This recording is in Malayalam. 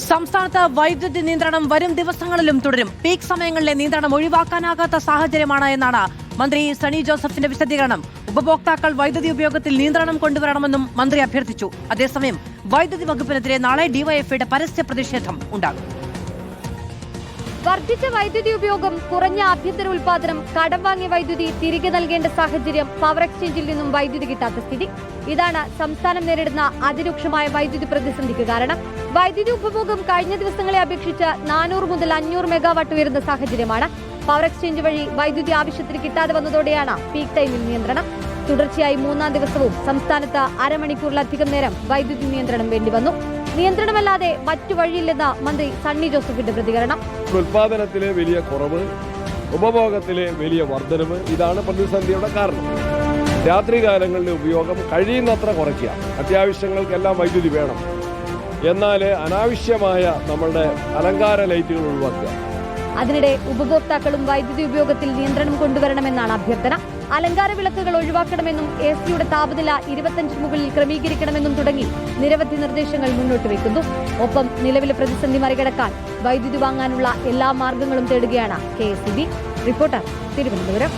സംസ്ഥാനത്ത് വൈദ്യുതി നിയന്ത്രണം വരും ദിവസങ്ങളിലും തുടരും. പീക്ക് സമയങ്ങളിലെ നിയന്ത്രണം ഒഴിവാക്കാനാകാത്ത സാഹചര്യമാണ് എന്നാണ് മന്ത്രി സണ്ണി ജോസഫിന്റെ വിശദീകരണം. ഉപഭോക്താക്കൾ വൈദ്യുതി ഉപയോഗത്തിൽ നിയന്ത്രണം കൊണ്ടുവരണമെന്നും മന്ത്രി അഭ്യർത്ഥിച്ചു. അതേസമയം വൈദ്യുതി വകുപ്പിനെതിരെ നാളെ ഡിവൈഎഫ്ഐയുടെ പരസ്യ പ്രതിഷേധം ഉണ്ടാകും. വർദ്ധിച്ച വൈദ്യുതി ഉപയോഗം, കുറഞ്ഞ ആഭ്യന്തര ഉൽപാദനം, കടം വാങ്ങിയ വൈദ്യുതി തിരികെ നൽകേണ്ട സാഹചര്യം, പവർ എക്സ്ചേഞ്ചിൽ നിന്നും വൈദ്യുതി കിട്ടാത്ത സ്ഥിതി, ഇതാണ് സംസ്ഥാനം നേരിടുന്ന അതിരൂക്ഷമായ വൈദ്യുതി പ്രതിസന്ധിക്ക് കാരണം. വൈദ്യുതി ഉപഭോഗം കഴിഞ്ഞ ദിവസങ്ങളെ അപേക്ഷിച്ച് 400 മുതൽ 500 മെഗാവാട്ട് ഉയരുന്ന സാഹചര്യമാണ്. പവർ എക്സ്ചേഞ്ച് വഴി വൈദ്യുതി ആവശ്യത്തിന് കിട്ടാതെ വന്നതോടെയാണ് പീക്ക് ടൈമിൽ നിയന്ത്രണം. തുടർച്ചയായി 3-ാം ദിവസവും സംസ്ഥാനത്ത് അരമണിക്കൂറിലധികം നേരം വൈദ്യുതി നിയന്ത്രണം വേണ്ടിവന്നു. നിയന്ത്രണമല്ലാതെ മറ്റു വഴിയില്ലെന്ന് മന്ത്രി സണ്ണി ജോസഫിന്റെ പ്രതികരണം. ഉൽപാദനത്തിലെ വലിയ കുറവ്, ഉപഭോഗത്തിലെ വലിയ വർധനവ്, ഇതാണ് പ്രതിസന്ധിയുടെ കാരണം. രാത്രികാലങ്ങളിലെ ഉപയോഗം കഴിയുന്നത്ര കുറയ്ക്കുക. അത്യാവശ്യങ്ങൾക്കെല്ലാം വൈദ്യുതി വേണം, എന്നാൽ അനാവശ്യമായ നമ്മളുടെ അലങ്കാര ലൈറ്റുകൾ ഒഴിവാക്കുക. അതിനിടെ ഉപഭോക്താക്കളും വൈദ്യുതി ഉപയോഗത്തിൽ നിയന്ത്രണം കൊണ്ടുവരണമെന്നാണ് അഭ്യർത്ഥന. അലങ്കാര വിളക്കുകൾ ഒഴിവാക്കണമെന്നും എസിയുടെ താപനില 25 മുകളിൽ ക്രമീകരിക്കണമെന്നും തുടങ്ങി നിരവധി നിർദ്ദേശങ്ങൾ മുന്നോട്ട് വയ്ക്കുന്നു. ഒപ്പം നിലവിലെ പ്രതിസന്ധി മറികടക്കാൻ വൈദ്യുതി വാങ്ങാനുള്ള എല്ലാ മാർഗങ്ങളും തേടുകയാണ് KSEB. റിപ്പോർട്ടർ, തിരുവനന്തപുരം.